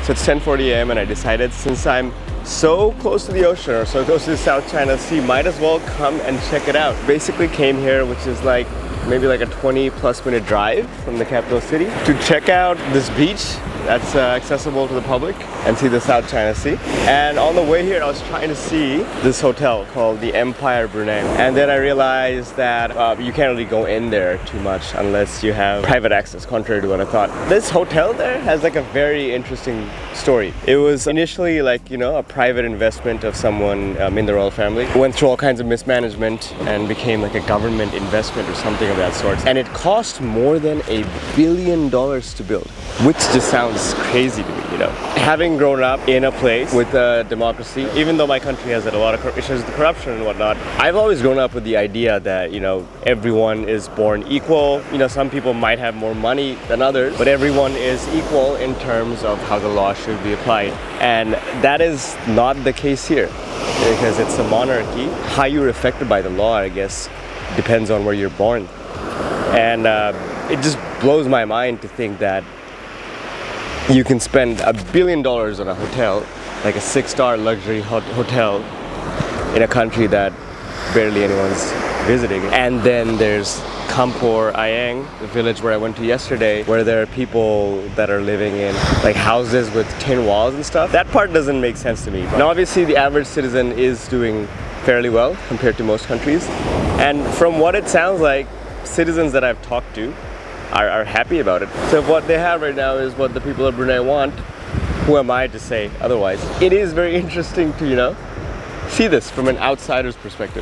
So it's 10:40 a.m. and I decided, since I'm so close to the ocean or so close to the South China Sea, might as well come and check it out. Basically came here, which is like maybe like a 20+ minute drive from the capital city, to check out this beach that's accessible to the public and see the South China Sea. And on the way here I was trying to see this hotel called the Empire Brunei, and then I realized that you can't really go in there too much unless you have private access, contrary to what I thought. This hotel there has like a very interesting story. It was initially like, you know, a private investment of someone in the royal family. It went through all kinds of mismanagement and became like a government investment or something of that sort. And it cost more than $1 billion to build, which just sounds crazy to me, you know. Having grown up in a place with democracy, even though my country has had a lot of issues with corruption and whatnot, I've always grown up with the idea that, you know, everyone is born equal. You know, some people might have more money than others, but everyone is equal in terms of how the law should be applied. And that is not the case here, because it's a monarchy. How you're affected by the law, I guess, depends on where you're born. And it just blows my mind to think that you can spend $1 billion on a hotel, like a 6-star luxury hotel in a country that barely anyone's visiting. And then there's Kampor Ayang, the village where I went to yesterday, where there are people that are living in like houses with tin walls and stuff. That part doesn't make sense to me. Now obviously the average citizen is doing fairly well compared to most countries. And from what it sounds like, citizens that I've talked to are happy about it. So if what they have right now is what the people of Brunei want, who am I to say otherwise? It is very interesting to, you know, see this from an outsider's perspective.